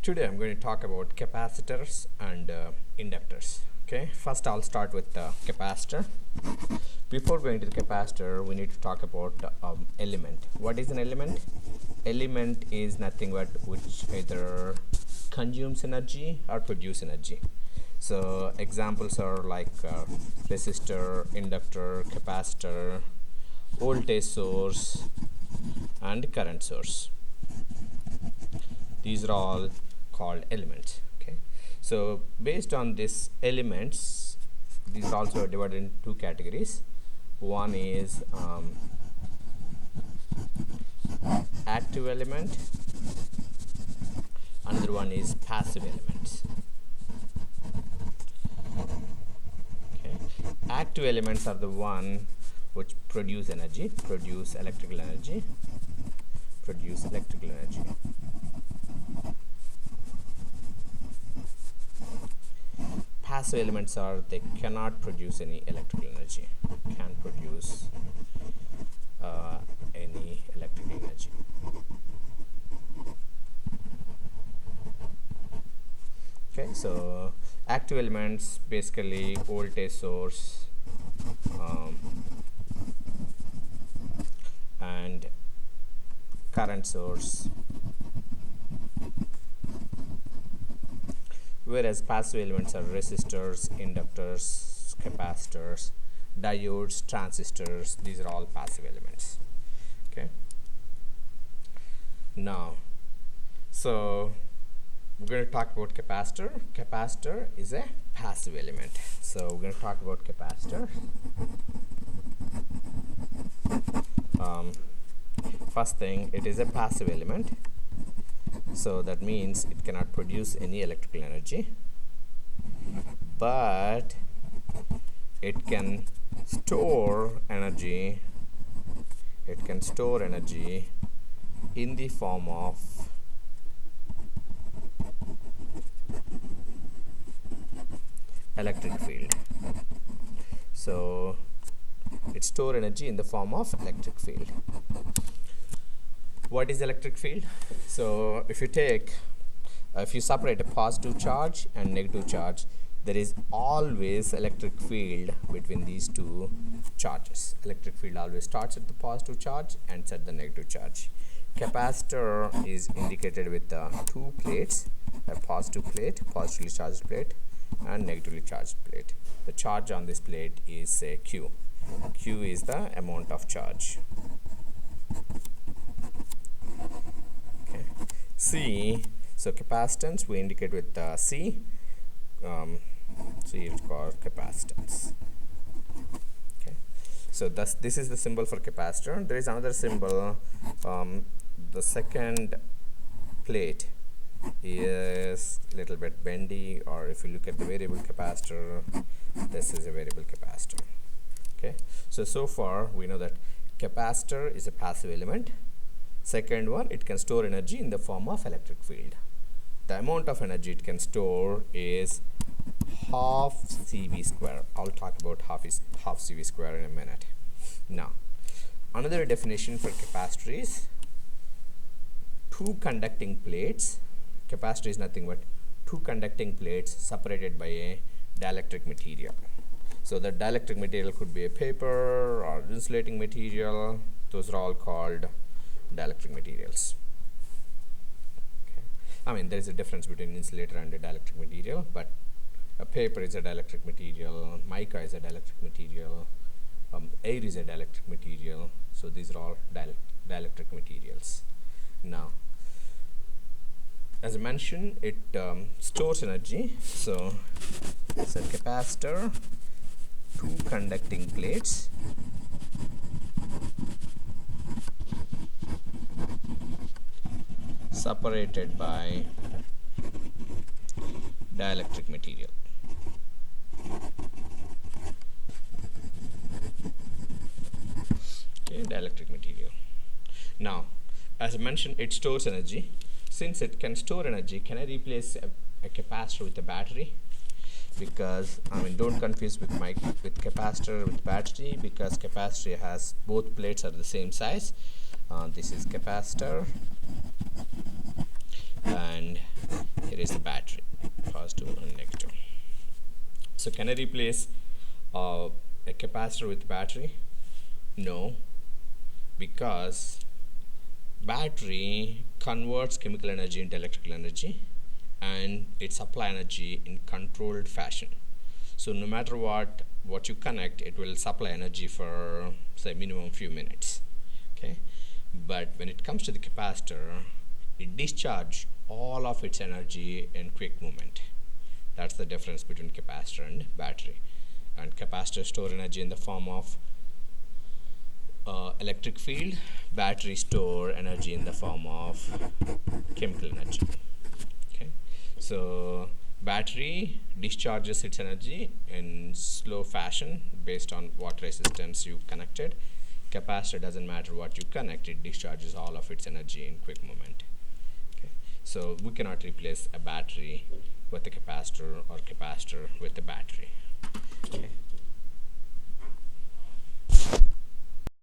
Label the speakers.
Speaker 1: Today I'm going to talk about capacitors and inductors. Okay, first I'll start with the capacitor. Before going to the capacitor, we need to talk about element. What is an element? Element is nothing but which either consumes energy or produce energy. So examples are like resistor, inductor, capacitor, voltage source and current source. These are all called elements. Okay, so based on these elements, these are also divided in two categories. One is active element, another one is passive elements. Okay, active elements are the one which produce energy, produce electrical energy. Passive elements are they cannot produce any electrical energy, can't produce any electrical energy. Okay, so active elements basically voltage source and current source, whereas passive elements are resistors, inductors, capacitors, diodes, transistors. These are all passive elements. Okay, now so we're going to talk about capacitor. Capacitor is a passive element, so we're going to talk about capacitor. First thing, it is a passive element, so that means it cannot produce any electrical energy, but it can store energy. It can store energy in the form of electric field. So it stores energy in the form of electric field. What is electric field? So if you separate a positive charge and negative charge, there is always electric field between these two charges. Electric field always starts at the positive charge and ends at the negative charge. Capacitor is indicated with two plates, a positive plate, positively charged plate, and negatively charged plate. The charge on this plate is Q. Q is the amount of charge. Okay. C, so capacitance we indicate with C. C is called capacitance. Okay, so this is the symbol for capacitor. There is another symbol. The second plate is a little bit bendy, or if you look at the variable capacitor, this is a variable capacitor. Okay, so far we know that capacitor is a passive element. Second one, it can store energy in the form of electric field. The amount of energy it can store is half CV square. I'll talk about half CV square in a minute. Now, another definition for capacitor is two conducting plates. Capacitor is nothing but two conducting plates separated by a dielectric material. So the dielectric material could be a paper or insulating material. Those are all called dielectric materials. Okay. I mean, there is a difference between insulator and a dielectric material, but a paper is a dielectric material, mica is a dielectric material, air is a dielectric material. So these are all dielectric materials. Now, as I mentioned, it stores energy. So it's a capacitor, two conducting plates, separated by dielectric material. Okay, dielectric material. Now, as I mentioned, it stores energy. Since it can store energy, can I replace a capacitor with a battery? Because don't confuse with capacitor with battery, because capacitor has both plates are the same size. This is capacitor and So can I replace a capacitor with battery? No, because battery converts chemical energy into electrical energy and it supply energy in controlled fashion. So no matter what you connect, it will supply energy for say minimum few minutes. Okay, but when it comes to the capacitor, it discharges all of its energy in quick movement. That's the difference between capacitor and battery. And capacitor store energy in the form of electric field. Battery store energy in the form of chemical energy. Okay, so battery discharges its energy in slow fashion based on what resistance you connected. Capacitor doesn't matter what you connect, it discharges all of its energy in quick movement. Okay, so we cannot replace a battery with a capacitor or capacitor with a battery. Okay.